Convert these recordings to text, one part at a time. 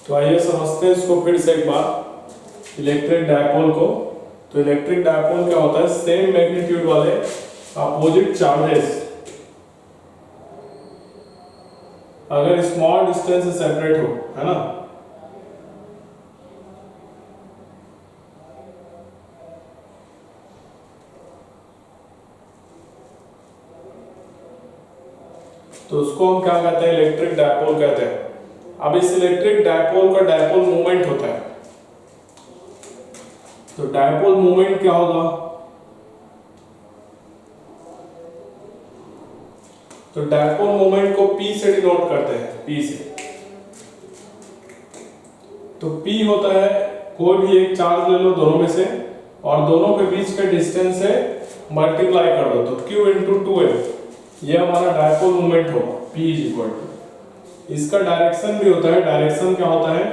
तो आइए समझते हैं इसको फिर से एक बार, इलेक्ट्रिक डायपोल को। तो इलेक्ट्रिक डायपोल क्या होता है, सेम मैग्नीट्यूड वाले अपोजिट चार्जेस अगर स्मॉल डिस्टेंस से सेपरेट हो, है ना, तो उसको हम क्या कहते हैं, इलेक्ट्रिक डायपोल कहते हैं। अब इस इलेक्ट्रिक डायपोल का डायपोल मूवमेंट होता है। तो डायपोल मूवमेंट क्या होगा, तो डायपोल मूवमेंट को P से डिनोट करते हैं, P से। तो P होता है कोई भी एक चार्ज ले लो दोनों में से और दोनों के बीच के डिस्टेंस से मल्टीप्लाई कर दो, तो Q इंटू 2L, ये हमारा डायपोल मूवमेंट होगा। P इज इक्वल टू, इसका डायरेक्शन भी होता है, डायरेक्शन क्या होता है,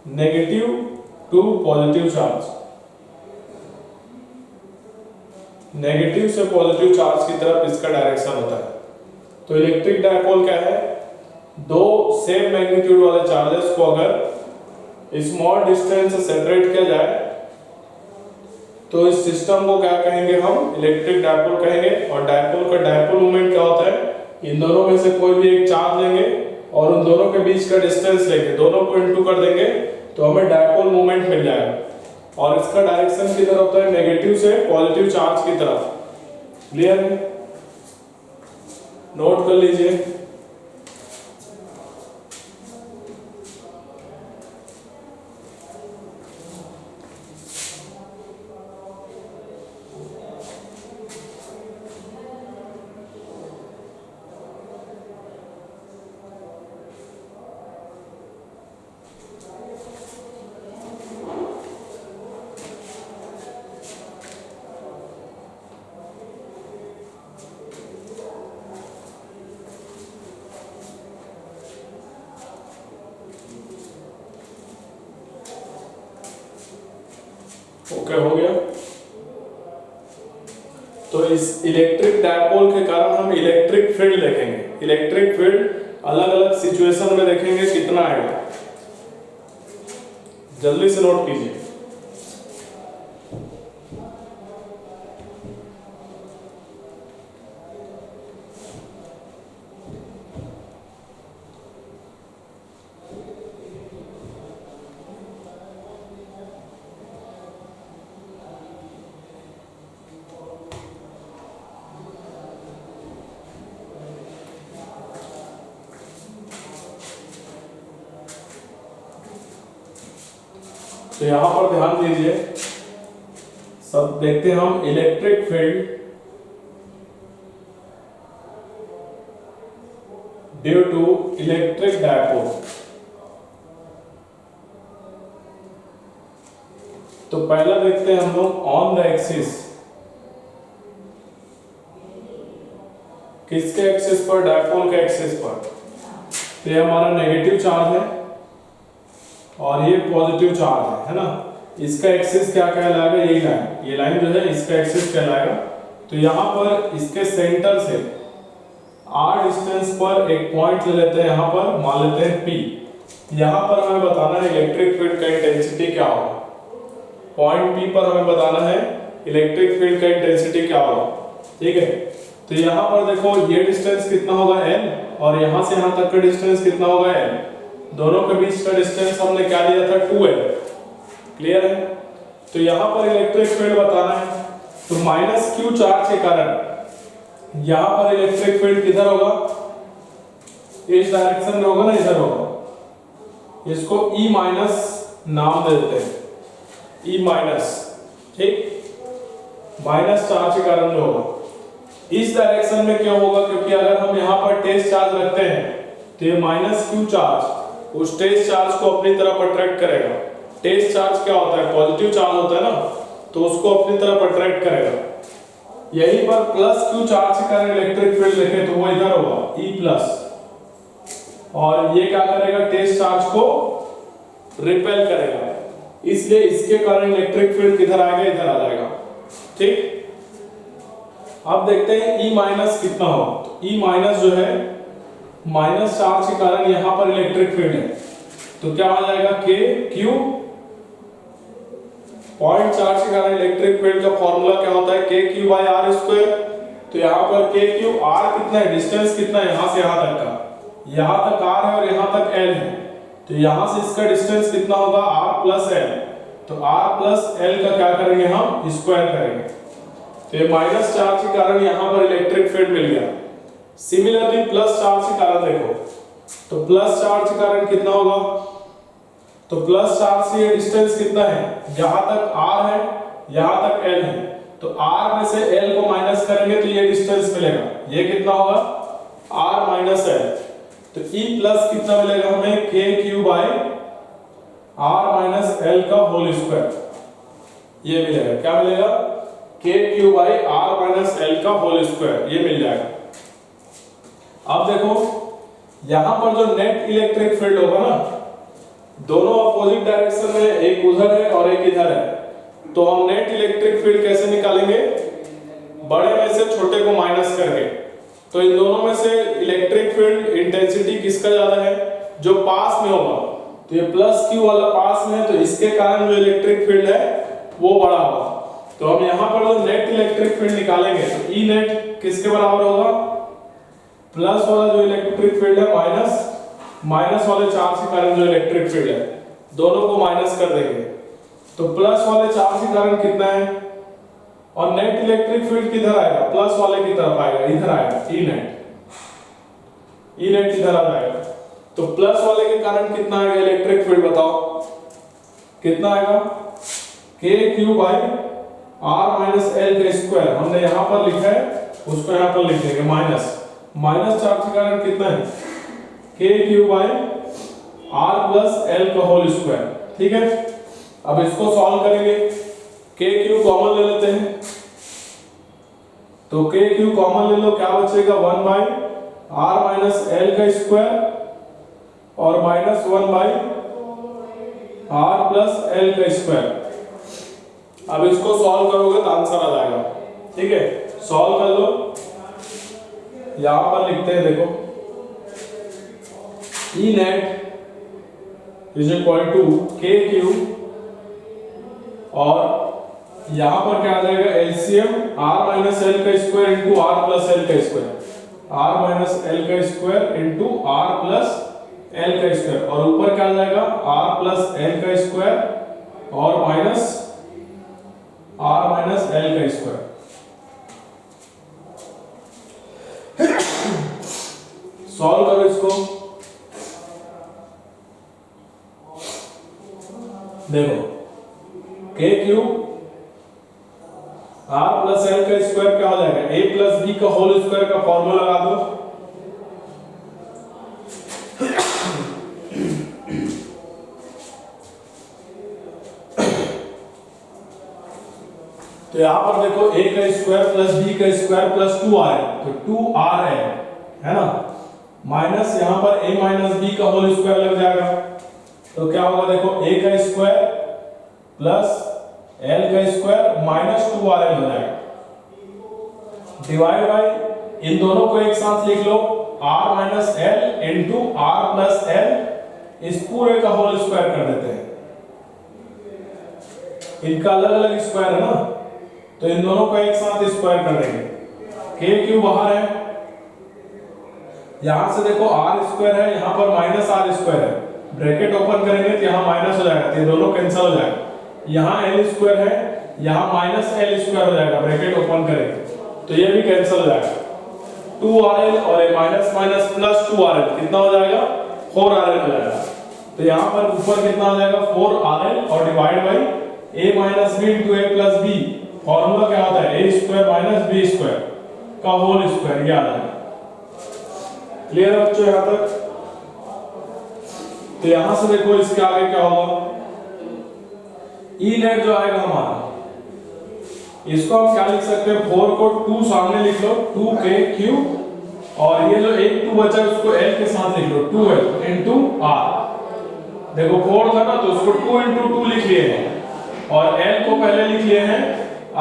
negative to positive charge, negative से पॉजिटिव चार्ज की तरफ इसका डायरेक्शन होता है। तो इलेक्ट्रिक डायपोल क्या है, दो सेम मैग्नीट्यूड वाले चार्जेस को अगर स्मॉल डिस्टेंस से सेपरेट किया जाए तो इस सिस्टम को क्या कहेंगे, हम इलेक्ट्रिक डायपोल कहेंगे। और डायपोल का डायपोल मूवमेंट क्या होता है, इन दोनों में से कोई भी एक चार्ज लेंगे और उन दोनों के बीच का डिस्टेंस लेंगे, दोनों को इनटू कर देंगे तो हमें डायपोल मूवमेंट मिल जाएगा। और इसका डायरेक्शन किधर होता है, नेगेटिव से पॉजिटिव चार्ज की तरफ। क्लियर है, नोट कर लीजिए। ओके, हो गया। तो इस इलेक्ट्रिक डायपोल के कारण हम इलेक्ट्रिक फील्ड देखेंगे। इलेक्ट्रिक फील्ड अलग अलग सिचुएशन में देखेंगे कितना आएगा, जल्दी से नोट कीजिए। तो यहां पर ध्यान दीजिए, सब देखते हैं हम। Electric field due to electric dipole. तो पहला देखते हैं हम लोग ऑन द एक्सिस, किसके एक्सिस पर, डायपोल के एक्सिस पर। तो ये हमारा नेगेटिव चार्ज है और ये पॉजिटिव चार्ज है ना। इसका एक्सिस क्या कहलाएगा, यही लाइन, ये लाइन जो है इसका एक्सिस कहलाएगा। तो यहाँ पर इसके सेंटर से r डिस्टेंस पर एक पॉइंट ले लेते हैं, यहाँ पर मान लेते हैं P। यहाँ पर हमें बताना है इलेक्ट्रिक फील्ड का इंटेंसिटी क्या होगा। पॉइंट P पर हमें बताना है इलेक्ट्रिक फील्ड का इंटेंसिटी क्या होगा, ठीक है। तो यहाँ पर देखो ये डिस्टेंस कितना होगा, L, और यहाँ से यहाँ तक का डिस्टेंस कितना होगा, L। दोनों के बीच का डिस्टेंस हमने क्या लिया था, 2L। क्लियर है। तो यहाँ पर इलेक्ट्रिक फील्ड बताना है, तो माइनस Q चार्ज के कारण यहाँ पर इलेक्ट्रिक फील्ड किधर होगा, इस डायरेक्शन में होगा ना, इधर होगा। इसको E माइनस नाम दे देते हैं, E माइनस, ठीक, माइनस चार्ज के कारण में होगा। इस डायरेक्शन में क्यों होगा, क्योंकि अगर हम यहाँ पर टेस्ट चार्ज रखते हैं तो ये माइनस Q चार्ज उस टेस्ट चार्ज को अपनी तरफ अट्रैक्ट करेगा। टेस्ट चार्ज क्या होता है, पॉजिटिव चार्ज होता है ना, तो उसको अपनी तरफ अट्रैक्ट करेगा। यहीं पर प्लस Q चार्ज के कारण इलेक्ट्रिक फील्ड लिखे तो वो इधर होगा, E प्लस, और ये क्या करेगा, टेस्ट चार्ज को रिपेल करेगा, इसलिए इसके कारण इलेक्ट्रिक फील्ड किधर आएगा, इधर आ जाएगा, ठीक। अब देखते हैं E माइनस कितना होगा। तो E माइनस जो है, माइनस चार्ज के कारण यहाँ पर इलेक्ट्रिक फील्ड है, तो क्या हो जाएगा के क्यू, पॉइंट चार्ज के कारण इलेक्ट्रिक फील्ड का फॉर्मूला क्या होता है, k q by r square. तो यहाँ पर के क्यू आर कितना है, डिस्टेंस कितना है यहाँ से यहाँ तक का, यहाँ तक आर है और यहाँ तक एल है, तो यहाँ से इसका डिस्टेंस कितना होगा आर प्लस एल। तो आर प्लस एल का क्या करेंगे हम, स्क्वायर करेंगे। तो ये माइनस चार्ज के कारण यहाँ पर इलेक्ट्रिक फील्ड मिल गया। सिमिलरली प्लस चार्ज के कारण देखो, तो प्लस चार्ज के कारण कितना होगा, तो प्लस चार्ज से ये डिस्टेंस कितना है, यहाँ तक r है यहाँ तक l है, तो r में से l को माइनस करेंगे तो ये डिस्टेंस मिलेगा, ये कितना होगा r माइनस l। तो E प्लस कितना मिलेगा हमें, के q by r minus l का होल स्क्वायर, ये मिलेगा। क्या मिलेगा, के q by r minus l का होल स्क्वायर, ये मिल जाएगा। अब देखो यहां पर जो नेट इलेक्ट्रिक फील्ड होगा ना, दोनों अपोजिट डायरेक्शन में, एक उधर है और एक इधर है, तो हम नेट इलेक्ट्रिक फील्ड कैसे निकालेंगे, बड़े में से छोटे को माइनस करके। तो इन दोनों में से इलेक्ट्रिक फील्ड इंटेंसिटी किसका ज्यादा है, जो पास में होगा, तो ये प्लस क्यू वाला पास में है, तो इसके कारण जो इलेक्ट्रिक फील्ड है वो बड़ा होगा। तो हम यहाँ पर जो नेट इलेक्ट्रिक फील्ड निकालेंगे तो ई नेट किसके बराबर होगा, प्लस वाला जो इलेक्ट्रिक फील्ड है माइनस वाले चार्ज के कारण जो इलेक्ट्रिक फील्ड है, दोनों को माइनस कर देंगे। तो प्लस वाले चार्ज के कारण कितना है, और नेट इलेक्ट्रिक फील्ड किधर आएगा, प्लस वाले की तरफ आएगा, इधर आएगा ई नेट इधर आ जाएगा। तो प्लस वाले के कारण कितना आएगा इलेक्ट्रिक फील्ड, बताओ कितना आएगा, k q by r minus l का स्क्वायर, हमने यहां पर लिखा है उसको यहां पर लिख देंगे माइनस चार्ज के कारण कितना है, k q by r plus l का होल स्क्वायर। ठीक है, अब इसको सॉल्व करेंगे, के क्यू कॉमन ले लेते हैं, तो के क्यू कॉमन ले लो, क्या बचेगा 1 बाई आर माइनस एल का स्क्वायर और minus 1 by r plus l का स्क्वायर। अब इसको सॉल्व करोगे तो आंसर आ जाएगा। ठीक है, सॉल्व कर लो, यहां पर लिखते हैं देखो, ई net is equal to k q, और यहां पर क्या आ जाएगा एलसीएम आर माइनस एल का square into r plus l का स्क्वायर, आर माइनस एल का square into r plus l का स्क्वायर, और ऊपर क्या आ जाएगा आर प्लस एल का स्क्वायर और माइनस आर माइनस एल का स्क्वायर। सॉल्व करो इसको, देखो k q r plus l का स्क्वायर क्या हो जाएगा, ए प्लस बी का होल स्क्वायर का फॉर्मूला लगा दो। तो यहां पर देखो a का स्क्वायर प्लस b का स्क्वायर प्लस 2r है, तो 2r है ना, माइनस यहां पर a माइनस b का होल स्क्वायर लग जाएगा, तो क्या होगा देखो a का स्क्वायर प्लस l का स्क्वायर माइनस 2rl हो जाएगा, डिवाइड बाय इन दोनों को एक साथ लिख लो r minus l into r plus l, इस पूरे का होल स्क्वायर कर देते हैं, इनका अलग अलग स्क्वायर है ना, तो इन दोनों को एक साथ स्क्वायर कर देंगे। के क्यू बाहर है, यहां से देखो आर स्क्वायर है, यहां पर माइनस आर स्क्वायर है, ब्रैकेट ओपन करेंगे तो यहां माइनस हो जाएगा, तो ये दोनों कैंसिल हो जाएगा, यहां एल स्क्वायर है, यहां माइनस एल स्क्वायर हो जाएगा, ब्रैकेट ओपन करेंगे तो ये भी कैंसिल हो जाएगा, 2rl और ये माइनस माइनस प्लस 2rl कितना हो जाएगा 4rl हो जाएगा। तो यहां पर ऊपर कितना आ जाएगा 4rl और divide by a minus b into a plus b, formula क्या होता है a square minus b square का होल स्क्वायर, ये आ जाएगा। क्लियर है बच्चों यहां तक? तो यहां से देखो इसके आगे क्या होगा, ई नेट जो आएगा हमारा, इसको हम क्या लिख सकते हैं, 4 को 2 सामने लिख लो, 2k3, और ये जो एक 2 बचा है उसको l के साथ लिख लो, 2l इंटू r। देखो 4 था ना तो उसको 2 इंटू 2 लिख लिए हैं, और l को पहले लिख लिए हैं,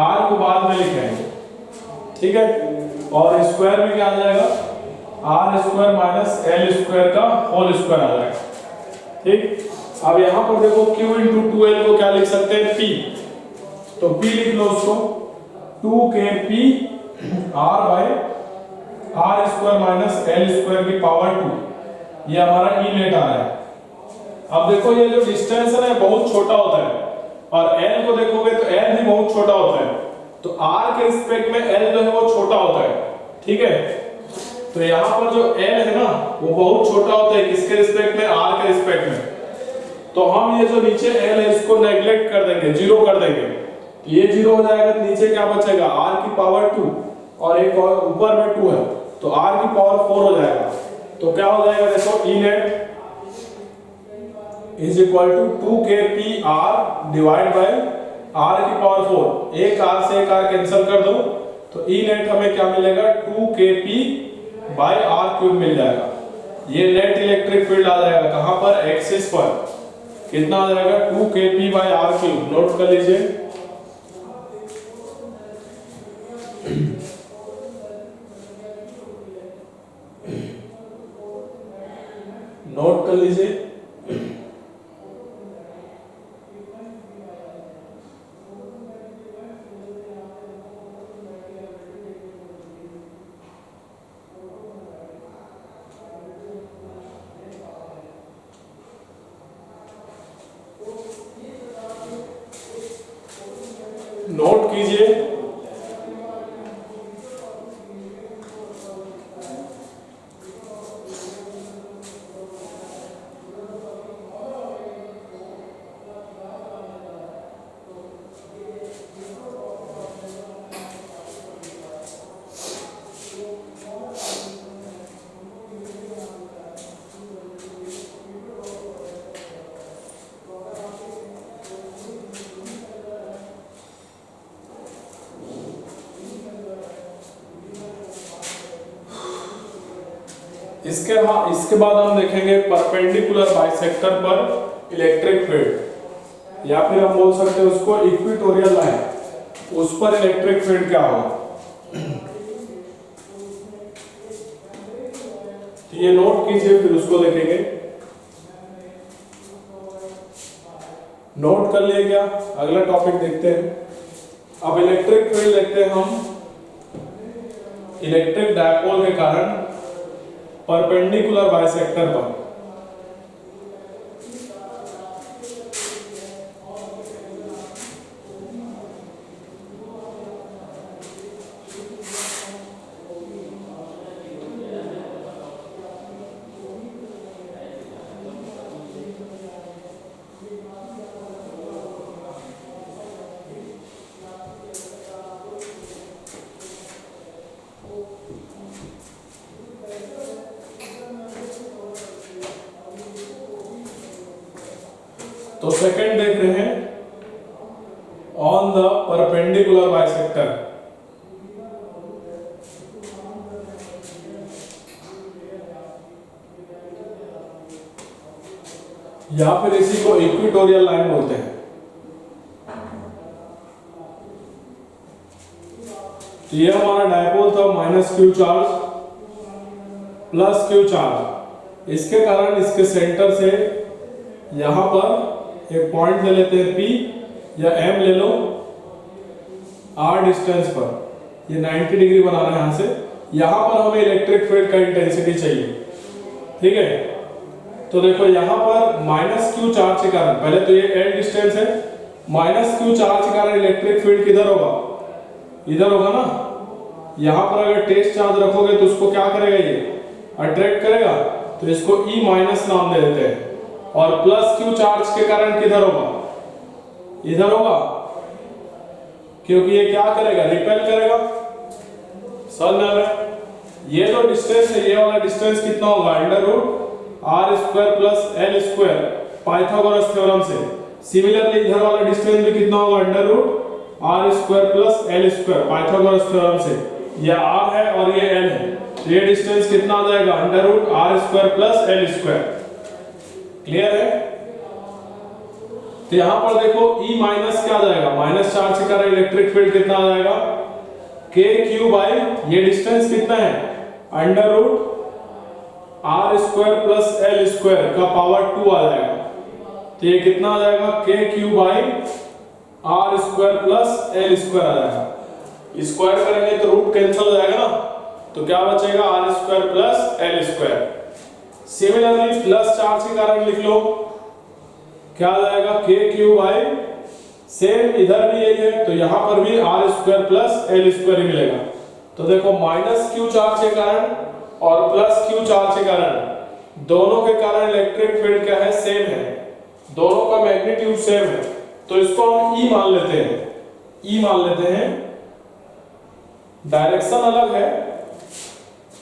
r को बाद में लिखेंगे। ठीक है, और स्क्वायर में क्या आ जाएगा, r square minus l square का होल स्क्वायर आ जाएगा। ठीक, अब यहाँ पर देखो Q इंटू 2L को क्या लिख सकते हैं, P, तो P लिख लो उसको 2kp R by R square minus L square की पावर 2, ये हमारा ई नेट आ रहा है। अब देखो ये जो डिस्टेंस है ना बहुत छोटा होता है, और L को देखोगे तो L भी बहुत छोटा होता है, तो R के रिस्पेक्ट में L जो है वो छोटा होता है, ठीक है। तो यहाँ पर जो L है ना वो बहुत छोटा होता है, किसके रिस्पेक्ट में, R के रिस्पेक्ट में। तो हम ये जो नीचे L है इसको नेग्लेक्ट कर देंगे, जीरो कर देंगे, ये जीरो हो जाएगा, तो नीचे क्या बचेगा, R की पावर 2 और एक और ऊपर में 2 है, तो R की पावर 4 हो जाएगा। तो क्या हो जाएगा देखो, ई net is equal to 2kp R divide by R की पावर 4, एक R से एक R कैंसिल कर दो, तो ई नेट हमें क्या मिलेगा, 2kp बाय R क्यूब मिल जाएगा। ये नेट इलेक्ट्रिक फील्ड आ जाएगा कहां पर, एक्सिस पर, कितना आ जाएगा, 2kp bye R cube, note कर लीजिए। नोट कर लीजिए। नोट कीजिए। इसके बाद हम देखेंगे परपेंडिकुलर बाइसेक्टर पर इलेक्ट्रिक फील्ड, या फिर हम बोल सकते हैं उसको इक्वेटोरियल लाइन, उस पर इलेक्ट्रिक फील्ड क्या होगा। तो ये नोट कीजिए, फिर उसको देखेंगे। नोट कर लिए क्या, अगला टॉपिक देखते हैं। अब इलेक्ट्रिक फील्ड देखते हैं हम, इलेक्ट्रिक डायपोल के कारण परपेंडिकुलर बाइसेक्टर पर। तो सेकंड देख रहे हैं, ऑन द परपेंडिकुलर बाइसेक्टर। या फिर इसी को इक्वेटोरियल लाइन बोलते हैं। तो ये हमारा डायपोल था, minus q charge plus Q charge, इसके कारण इसके सेंटर से यहां पर एक पॉइंट ले लेते हैं P या M ले लो, R डिस्टेंस पर, ये 90 डिग्री बनाना है यहां से। यहां पर हमें इलेक्ट्रिक फील्ड का इंटेंसिटी चाहिए, ठीक है। तो देखो यहां पर माइनस क्यू चार्ज के कारण, पहले तो ये L डिस्टेंस है, माइनस क्यू चार्ज के कारण इलेक्ट्रिक फील्ड किधर होगा, इधर होगा ना। यहां पर अगर टेस्ट चार्ज रखोगे तो उसको क्या करेगा, ये अट्रैक्ट करेगा, तो इसको E माइनस नाम दे देते हैं। और प्लस क्यू चार्ज के कारण किधर होगा, इधर होगा, क्योंकि ये क्या करेगा, रिपेल करेगा। समझ में आ रहा है। ये जो डिस्टेंस है, ये वाला डिस्टेंस कितना होगा, under root are square plus L square, Pythagoras theorem से। सिमिलरली इधर वाला डिस्टेंस भी कितना होगा, under root are square plus L square, Pythagoras theorem से। ये आर है और ये एल है, तो ये डिस्टेंस कितना आ जाएगा, under root are square plus L square. Clear है। तो यहां पर देखो E माइनस क्या आ जाएगा, माइनस चार्ज के कारण इलेक्ट्रिक फील्ड कितना आ जाएगा, के क्यू बाय, ये डिस्टेंस कितना है, under root are square plus L square का पावर 2 आ जाएगा। तो ये कितना आ जाएगा k q by r square plus L square आ जाएगा। स्क्वायर करेंगे तो रूट कैंसिल हो जाएगा ना, तो क्या बचेगा r square plus L square. Similarly plus charge के कारण लिख लो, क्या आ जाएगा के क्यू बाई, सेम इधर भी यही है तो यहां पर भी r square plus L square ही मिलेगा। तो देखो माइनस क्यू चार्ज के कारण और प्लस क्यू चार्ज के कारण, दोनों के कारण इलेक्ट्रिक फील्ड क्या है, सेम है, दोनों का मैग्नीट्यूड सेम है, तो इसको हम ई मान लेते हैं। ई मान लेते हैं, डायरेक्शन अलग है,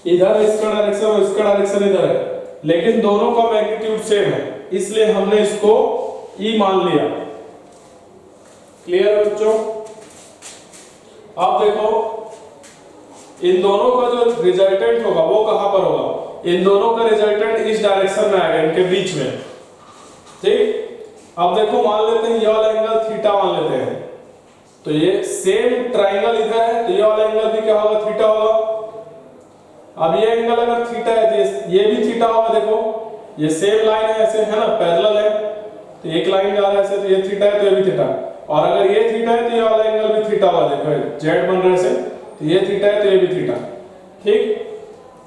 इधर इसका डायरेक्शन और इसका डायरेक्शन इधर है, लेकिन दोनों का मैग्नीट्यूड सेम है, इसलिए हमने इसको ई मान लिया। क्लियर है बच्चों? अब देखो इन दोनों का जो रिजल्टेंट होगा वो कहां पर होगा, इन दोनों का रिजल्टेंट इस डायरेक्शन में आएगा, इनके बीच में। ठीक, अब देखो मान लेते हैं ये वाला एंगल थीटा मान लेते हैं, तो ये सेम ट्रायंगल इधर है तो ये वाला एंगल भी क्या होगा, थीटा होगा। अब ये एंगल अगर थीटा है तो ये भी थीटा होगा। देखो ये सेम लाइन है, ऐसे है ना, पैरेलल है, तो एक लाइन जा रहा है ऐसे, तो ये थीटा है तो ये भी थीटा, और अगर ये थीटा है तो ये वाला एंगल भी थीटा होगा। देखो जेड बन रहा है ऐसे, तो ये थीटा है तो ये भी थीटा। ठीक,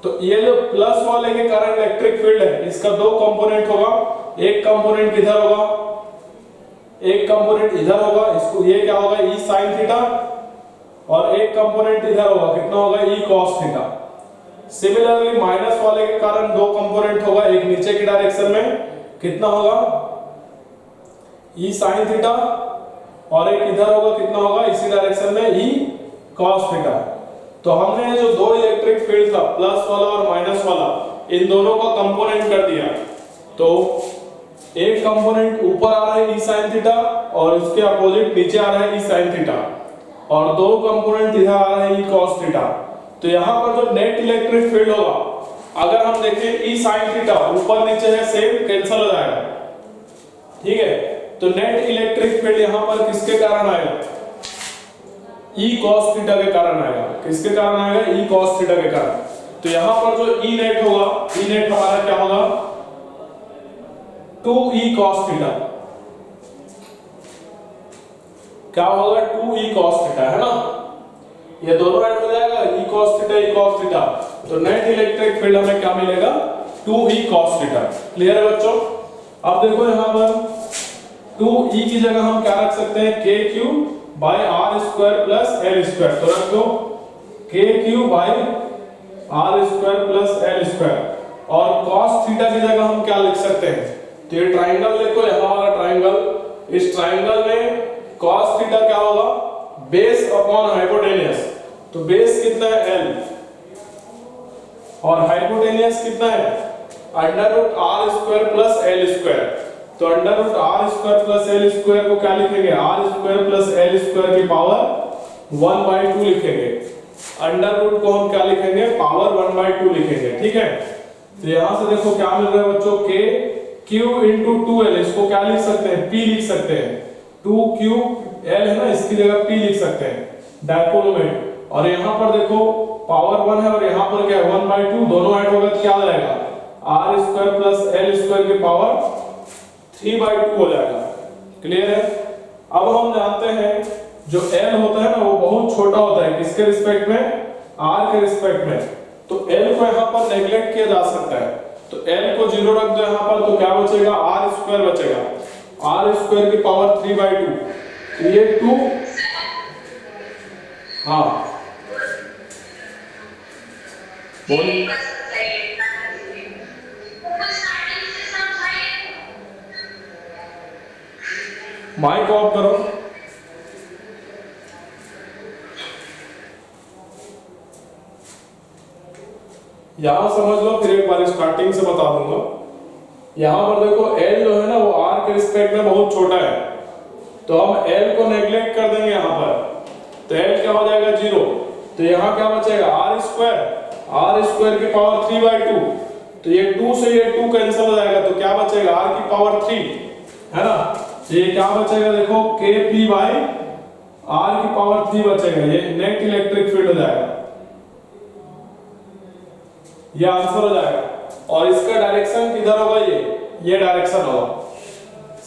तो ये जो प्लस वाले के कारण इलेक्ट्रिक फील्ड है, इसका दो कंपोनेंट होगा, एक कंपोनेंट इधर होगा, एक कंपोनेंट इधर होगा, इसको ये क्या होगा ई sin थीटा, और एक कंपोनेंट इधर होगा, कितना होगा ई cos थीटा। सिमिलरली माइनस वाले के कारण दो कंपोनेंट होगा, एक नीचे की डायरेक्शन में कितना होगा ई sin थीटा, और एक इधर होगा, कितना होगा इसी डायरेक्शन में ई cos थीटा। तो हमने जो दो इलेक्ट्रिक फील्ड था, प्लस वाला और माइनस वाला, इन दोनों का कंपोनेंट कर दिया। तो एक कंपोनेंट ऊपर आ रहा है ई sin थीटा और उसके अपोजिट नीचे आ रहा है ई sin थीटा, और दो कंपोनेंट इधर आ रहा है ई cos थीटा। तो यहां पर जो नेट इलेक्ट्रिक फील्ड होगा, अगर हम देखें ई sin थीटा ऊपर नीचे है, सेम कैंसिल हो जाएगा। ठीक है, तो नेट इलेक्ट्रिक फील्ड यहां पर किसके कारण आएगा, ई cos थीटा के कारण आएगा। किसके कारण आएगा, ई cos थीटा के कारण। तो यहां पर जो ई नेट होगा, ई नेट हमारा क्या होगा 2e cos थीटा, क्या होगा 2e cos थीटा, है ना, ये दोनों ऐड हो जाएगा e cos theta e cos theta, तो नेट इलेक्ट्रिक फील्ड हमें क्या मिलेगा 2e cos थीटा। क्लियर है बच्चों? अब देखो यहां पर 2e की जगह हम क्या रख सकते हैं, kq by r square plus L square, तो रख दो kq by r square plus L square, और cos थीटा की जगह हम क्या लिख सकते हैं, तो ये ट्रायंगल देखो, यहां वाला ट्रायंगल, इस ट्रायंगल में cos थीटा क्या होगा, बेस अपॉन हाइपोटेनियस, तो बेस कितना है l, और हाइपोटेनियस कितना है under root are square plus L square. तो under root are square plus L square को क्या लिखेंगे, R square plus L square की पावर 1/2 लिखेंगे। अंडर रूट को हम क्या लिखेंगे, पावर 1/2 लिखेंगे। ठीक है, तो यहां से देखो क्या मिल रहा है बच्चों, k q into 2l, इसको क्या लिख सकते हैं, p लिख सकते हैं, 2ql है ना, इसकी जगह p लिख सकते हैं डायपोल मोमेंट। और यहाँ पर देखो पावर 1 है और यहाँ पर क्या है 1/2, दोनों ऐड होगा तो क्या आ जाएगा r square plus L square की पावर 3/2 हो जाएगा। क्लियर है? अब हम जानते हैं जो l होता है ना वो बहुत छोटा होता है, किसके रिस्पेक्ट में, r के रिस्पेक्ट में, तो l को यहाँ पर नेग्लेक्ट किया जा सकता है, तो l को 0 रख दो यहाँ पर, तो क्या बचेगा आर स्क्वायर बचेगा, आर स्क्वायर की पावर 3/2, ये 2, हाँ बोलिए, माइक ऑफ करो। यहां समझ लो, फिर एक बार स्टार्टिंग से बता दूंगा। यहां पर देखो L जो है ना वो R के रिस्पेक्ट में बहुत छोटा है, तो हम L को नेग्लेक्ट कर देंगे यहां पर, तो L क्या हो जाएगा 0, तो यहां क्या बचेगा R स्क्वायर की पावर 3/2, तो ये 2 से ये 2 कैंसिल हो जाएगा, तो क्या बचेगा R की पावर 3, है ना, तो ये क्या बचेगा देखो kp बाय R की पावर 3 बचेगा, ये नेट इलेक्ट्रिक फील्ड हो जाएगा, ये आंसर हो जाएगा। और इसका डायरेक्शन किधर होगा, ये डायरेक्शन होगा।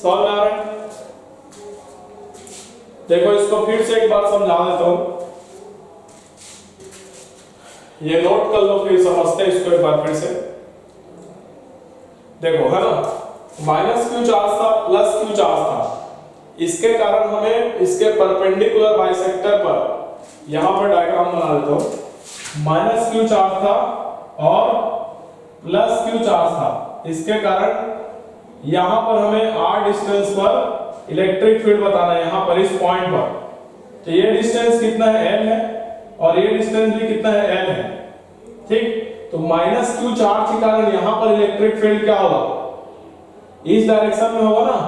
सॉल्व आ रहा है? देखो इसको फिर से एक बार समझा देता हूं, ये नोट कर लो, फिर समझते हैं इसको एक बार फिर से। देखो है ना, माइनस क्यू चार्ज था प्लस क्यू चार्ज था, इसके कारण हमें इसके परपेंडिकुलर बाइसेक्टर पर यहां पर डायग्राम बना देता हूं। माइनस क्यू चार्ज था और प्लस क्यू चार्ज था, इसके कारण यहां पर हमें r डिस्टेंस पर इलेक्ट्रिक फील्ड बताना है, यहां पर इस पॉइंट पर। तो ये डिस्टेंस कितना है, l है, और ये डिस्टेंस भी कितना है, l है। ठीक, तो माइनस क्यू चार्ज के कारण यहां पर इलेक्ट्रिक फील्ड क्या होगा, इस डायरेक्शन में होगा ना।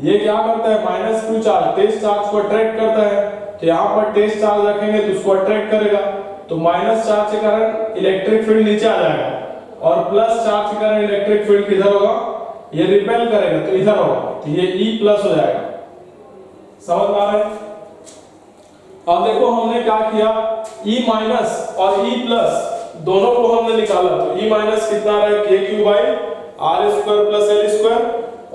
ये क्या करता है, minus q charge test charge को अट्रैक्ट करता है, तो यहां पर टेस्ट चार्ज रखेंगे तो उसको अट्रैक्ट करेगा, तो माइनस चार्ज के कारण इलेक्ट्रिक फील्ड नीचे आ जाएगा, और प्लस चार्ज के कारण इलेक्ट्रिक फील्ड किधर होगा, ये रिपेल करेगा तो इधर होगा, तो ये E प्लस हो जाएगा। समझ में आ रहा है? अब देखो हमने क्या किया, E माइनस और E प्लस दोनों को हमने निकाला, तो E माइनस कितना आ रहा है, k q by r square plus L square,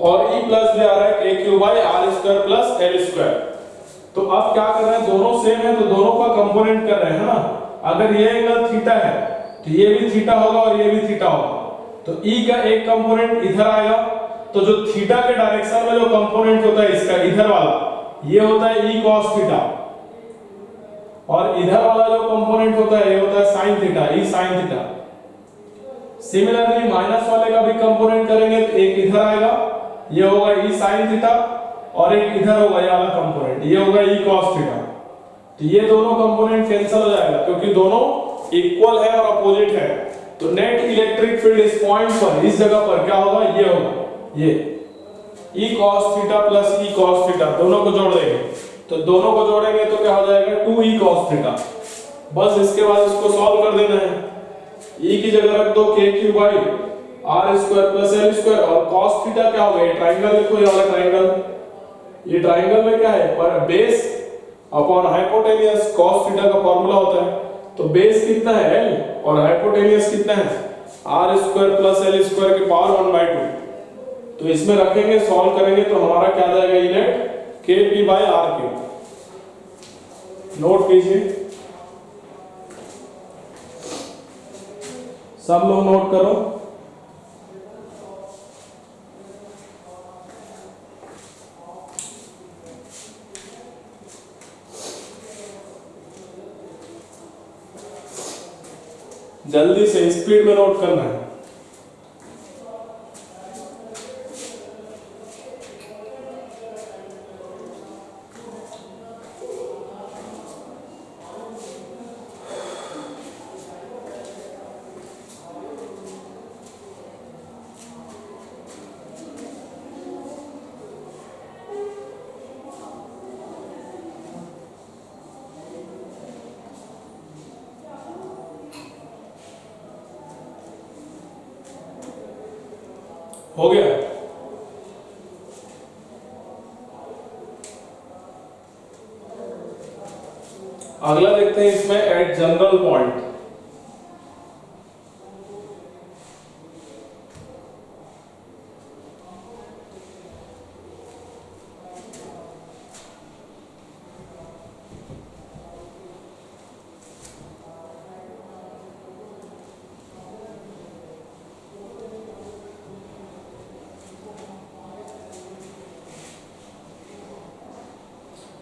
और E प्लस भी आ रहा है k q by r square plus L square. तो अब क्या कर रहे हैं, दोनों सेम है तो दोनों का कंपोनेंट कर रहे हैं ना। अगर ये एंगल थीटा है तो ये भी थीटा होगा और ये भी थीटा होगा, तो E का एक कंपोनेंट इधर आएगा, तो जो थीटा के डायरेक्शन में जो कंपोनेंट होता है इसका इधर वाला, ये होता है E cos थीटा, और इधर वाला जो कंपोनेंट होता है ये होता है sin theta, E sin theta. Similarly minus वाले का भी कंपोनेंट करेंगे तो एक इधर आएगा, ये होगा E sin थीटा, और एक इधर होगा ये वाला कंपोनेंट, ये होगा E cos थीटा। तो ये दोनों कंपोनेंट कैंसिल हो जाएगा क्योंकि दोनों इक्वल है और अपोजिट है। तो नेट इलेक्ट्रिक फील्ड इस पॉइंट पर, इस जगह पर क्या होगा, ये होगा, ये E cos theta plus E cos theta, दोनों को जोड़ देंगे, तो दोनों को जोड़ेंगे तो क्या हो जाएगा, 2E cos थीटा। बस इसके बाद इसको सॉल्व कर देना है। E की जगह रख दो k q by r square plus L square, और cos थीटा क्या होगा, ये ट्रायंगल लिखो, ये वाला ट्रायंगल, ये ट्रायंगल में क्या है, पर base upon hypotenuse, cos theta का फार्मूला होता है, तो बेस कितना है l और हाइपोटेनियस कितना है R square plus L square के पावर 1/2। तो इसमें रखेंगे, सॉल्व करेंगे तो हमारा क्या आ जाएगा, E net K P by R cube. Note कीजिए, सब लोग नोट करो। जल्दी से स्पीड में नोट करना है। हो गया? अगला देखते हैं इसमें एट जनरल पॉइंट।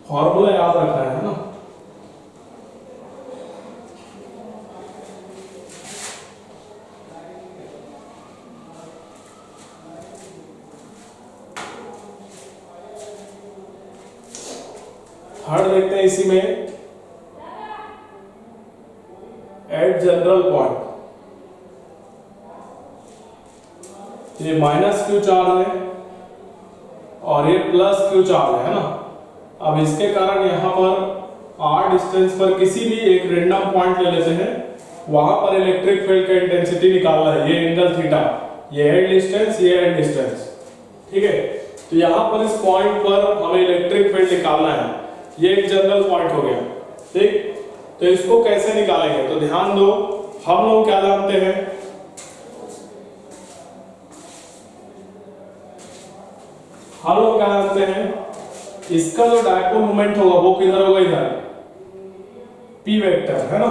फॉर्मूला याद रखना है ना। थर्ड देखते हैं इसी में, एट जनरल पॉइंट। ये माइनस क्यू चार्ज है और ये प्लस क्यू चार्ज है ना। अब इसके कारण यहाँ पर r डिस्टेंस पर किसी भी एक रेंडम पॉइंट ले लेते हैं, वहां पर इलेक्ट्रिक फील्ड का इंटेंसिटी निकालना है। ये एंगल थीटा, ये हेड डिस्टेंस, ये हेड डिस्टेंस, ठीक है। तो यहाँ पर इस पॉइंट पर हमें इलेक्ट्रिक फील्ड निकालना है। ये एक जनरल पॉइंट हो गया, ठीक। तो इसको कैसे निकालेंगे, तो ध्यान दो, हम लोग क्या जानते हैं, हम लोग क्या जानते हैं, इसका जो डायपोल मोमेंट होगा वो किधर होगा, इधर p वेक्टर, है ना।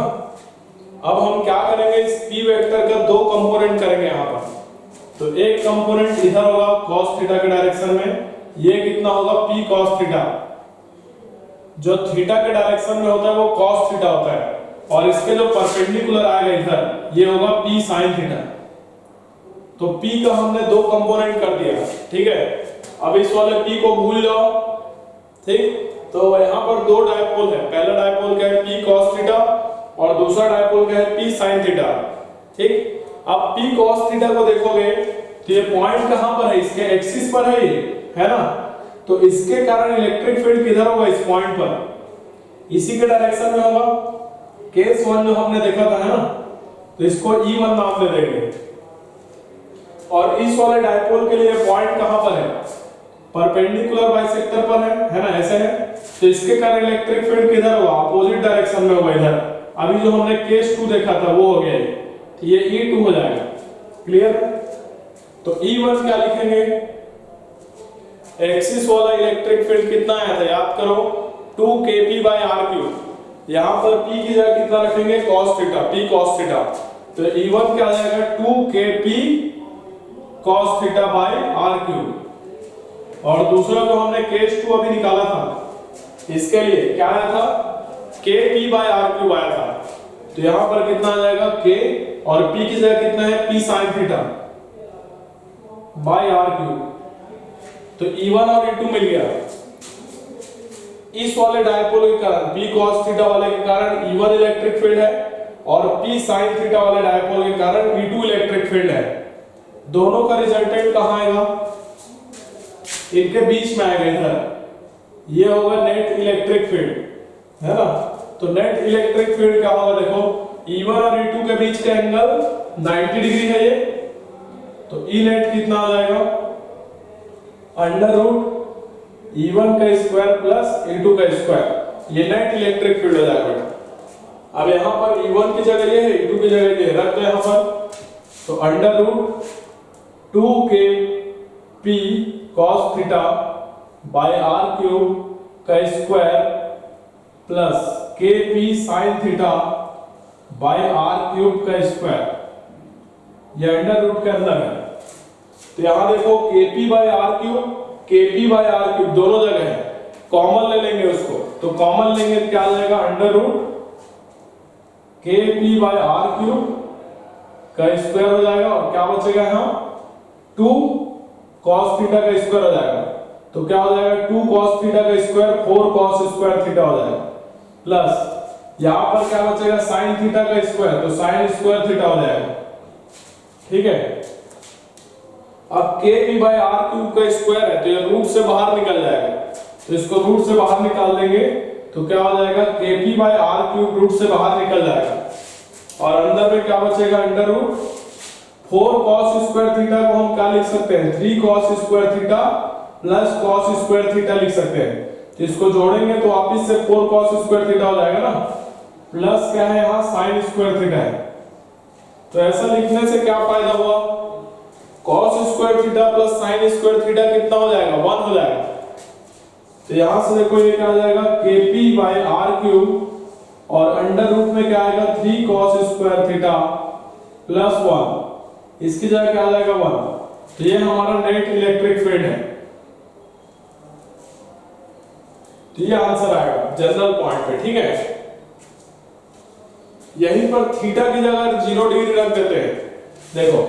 अब हम क्या करेंगे, इस p वेक्टर का दो कंपोनेंट करेंगे यहाँ पर। तो एक कंपोनेंट इधर होगा cos थीटा के डायरेक्शन में, ये कितना होगा p cos थीटा, जो थीटा के डायरेक्शन में होता है वो cos थीटा होता है, और इसके जो परपेंडिकुलर आएगा इधर ये होगा p sin थीटा। तो p का हमने दो कंपोनेंट कर दिया, ठीक है। अब इस वाले p को भूल जाओ, ठीक। तो यहाँ पर दो डायपोल है, पहला डायपोल क्या है p cos थीटा और दूसरा डायपोल क्या है p sin थीटा, ठीक। अब p cos थीटा को देखोगे तो ये पॉइंट कहां पर है, इसके एक्सिस पर है ये, है ना। तो इसके कारण इलेक्ट्रिक फील्ड किधर होगा, इस पॉइंट पर, इसी के डायरेक्शन में होगा। केस 1 जो हमने देखा था, है ना, तो इसको E1 नाम दे देंगे। और इस वाले डायपोल के लिए पॉइंट कहां पर है, परपेंडिकुलर बाइसेक्टर पर है ना, ऐसे है। तो इसके कारण इलेक्ट्रिक फील्ड किधर होगा, अपोजिट डायरेक्शन में होगा, इधर। अभी जो हमने केस 2 देखा था वो हो गया ये, तो ये E2 हो जाएगा, क्लियर। तो E1 क्या लिखेंगे, एक्सिस वाला इलेक्ट्रिक फील्ड कितना आया था, याद करो, 2kp/r3। यहां पर p की जगह कितना रखेंगे, cos theta, p cos theta. तो E1 क्या आ जाएगा, 2kp cos थीटा/r3। और दूसरा जो हमने केस 2 अभी निकाला था, इसके लिए क्या आया था, kp/r3 आया था। तो यहां पर कितना आ जाएगा, k, और p की जगह कितना है, p sin theta by r3। तो E1 और E2 मिल गया। इस वाले डायपोल के कारण, p cos थीटा वाले के कारण E1 इलेक्ट्रिक फील्ड है, और p sin थीटा वाले डायपोल के कारण E2 इलेक्ट्रिक फील्ड है। दोनों का रिजल्टेंट कहां आएगा, इनके बीच में आएगा, इधर। ये होगा नेट इलेक्ट्रिक फील्ड, है ना। तो नेट इलेक्ट्रिक फील्ड क्या होगा, देखो, E1 और E2 के बीच का एंगल 90 डिग्री है ये। तो E नेट कितना आ जाएगा, √ E1 का स्क्वायर प्लस E2 का स्क्वायर, ये नेट इलेक्ट्रिक फील्ड हो जाएगा बेटा। अब यहाँ पर E1 की जगह ये है, E2 की जगह ये रख दो यहाँ पर। तो √ 2kp cos theta by r³ का square plus kp sin theta by r³ का स्क्वायर, ये √ के अंदर है। तो यहां देखो kp/r³ दोनों जगह है, कॉमन ले लेंगे उसको। तो कॉमन लेंगे तो क्या आ जाएगा, √ kp/r³ का स्क्वायर हो जाएगा, और क्या बचेगा यहाँ, 2 cos थीटा का स्क्वायर हो जाएगा। तो क्या हो जाएगा, 2 cos थीटा का स्क्वायर 4 cos स्क्वायर थीटा हो जाएगा, प्लस यहां पर क्या बचेगा, sin थीटा का स्क्वायर, तो sin स्क्वायर थीटा हो जाएगा, ठीक है। अब kp/r³ का स्क्वायर है, तो ये रूट से बाहर निकल जाएगा। तो इसको रूट से बाहर निकाल देंगे तो क्या हो जाएगा, kp/r³ रूट से बाहर निकल जाएगा, और अंदर में क्या बचेगा, √ 4 cos स्क्वायर थीटा को हम क्या लिख सकते हैं, 3 cos square theta plus cos square theta लिख सकते हैं। तो इसको जोड़ेंगे तो वापस से 4 cos स्क्वायर थीटा हो जाएगा ना, प्लस क्या है यहाँ, sin स्क्वायर थीटा है। तो ऐसा लिखने से क्या फायदा हुआ, cos square theta plus sin square theta कितना हो जाएगा, 1 हो जाएगा। तो यहां से देखो ये क्या आ जाएगा, kp/r³ और √ में क्या आएगा, 3 cos स्क्वायर थीटा प्लस 1, इसकी जगह क्या आ जाएगा, 1। तो ये हमारा नेट इलेक्ट्रिक फील्ड है। तो ये आंसर आएगा जनरल पॉइंट पे, ठीक है। यहीं पर थीटा की जगह 0 डिग्री रख देते हैं। देखो,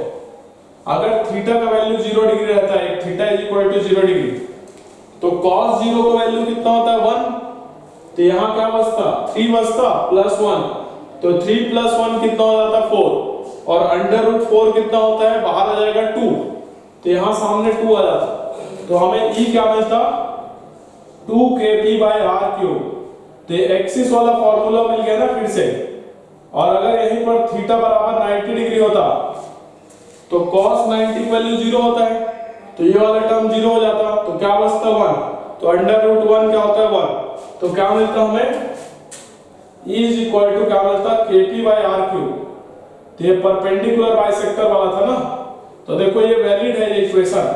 अगर थीटा का वैल्यू 0 डिग्री रहता है, थीटा = 0 डिग्री, तो cos 0 का वैल्यू कितना होता है, 1। तो यहां क्या बचता, 3 बचता प्लस 1, तो 3 + 1 कितना हो जाता है, 4, और √4 कितना होता है, बाहर आ जाएगा 2। तो यहां सामने 2 आ जाता, तो हमें E क्या मिलता, 2kp/r³। तो एक्सिस वाला फॉर्मूला मिल गया ना फिर से। और अगर यहीं पर थीटा बराबर 90 डिग्री होता तो cos 90 की वैल्यू 0 होता है, तो ये वाला टर्म 0 हो जाता, तो क्या बचता, 1। तो √1 क्या होता है, 1। तो क्या मिलता हमें, E = क्या मिलता, kp/r³। तो ये परपेंडिकुलर बाइसेक्टर वाला था ना। तो देखो ये वैलिड है ये इक्वेशन।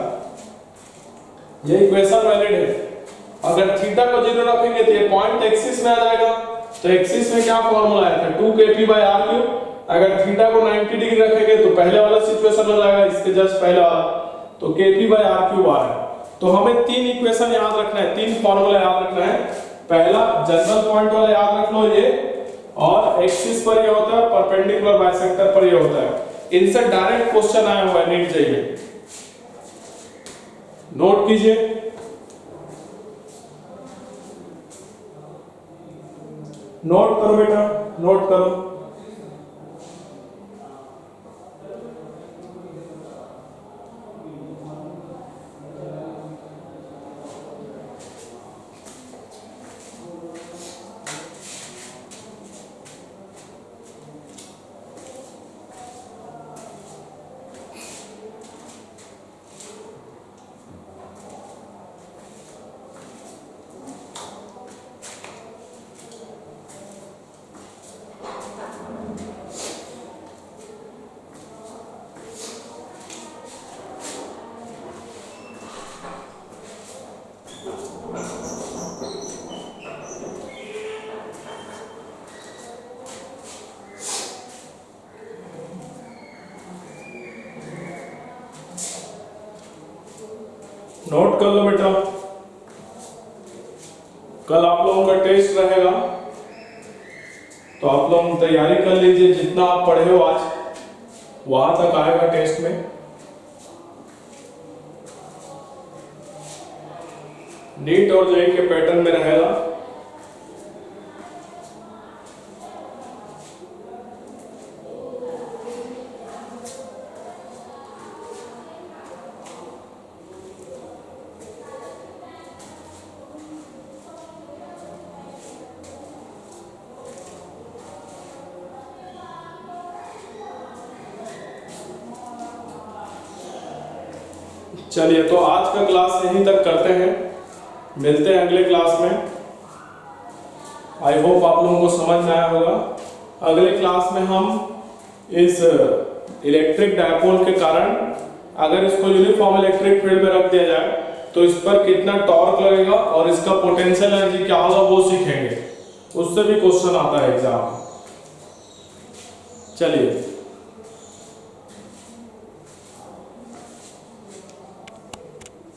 ये इक्वेशन वैलिड है। अगर थीटा को 0 रखेंगे तो ये पॉइंट एक्सिस में आ जाएगा। तो एक्सिस में क्या फॉर्मूला आया था 2kp/r³। अगर थीटा को 90 डिग्री रखेंगे तो पहले वाला सिचुएशन हो जाएगा, इसके जस्ट पहले वाला, तो kp/r³ आ रहा है। तो हमें तीन इक्वेशन याद रखना है, तीन फॉर्मूला याद रखना है। पहला जनरल पॉइंट वाला याद रख लो ये, और एक्सिस पर ये होता है, परपेंडिकुलर बाइसेक्टर पर ये होता है। इनसे डायरेक्ट क्वेश्चन आया हुआ है नीट जेईई में, नोट कीजिए। नोट करो बेटा, नोट करो। नोट कर लो बेटा, कल आप लोगों का टेस्ट रहेगा, तो आप लोग तैयारी कर लीजिए। जितना आप पढ़े हो आज वहां तक आएगा टेस्ट में। नीट और जेईई के पैटर्न में रहेगा। चलिए, तो आज का क्लास यहीं तक करते हैं, मिलते हैं अगले क्लास में। आई होप आप लोगों को समझ में आया होगा। अगले क्लास में हम इस इलेक्ट्रिक डायपोल के कारण अगर इसको यूनिफॉर्म इलेक्ट्रिक फील्ड में रख दिया जाए तो इस पर कितना टॉर्क लगेगा और इसका पोटेंशियल एनर्जी क्या होगा वो सीखेंगे। उससे भी क्वेश्चन आता है एग्जाम। चलिए।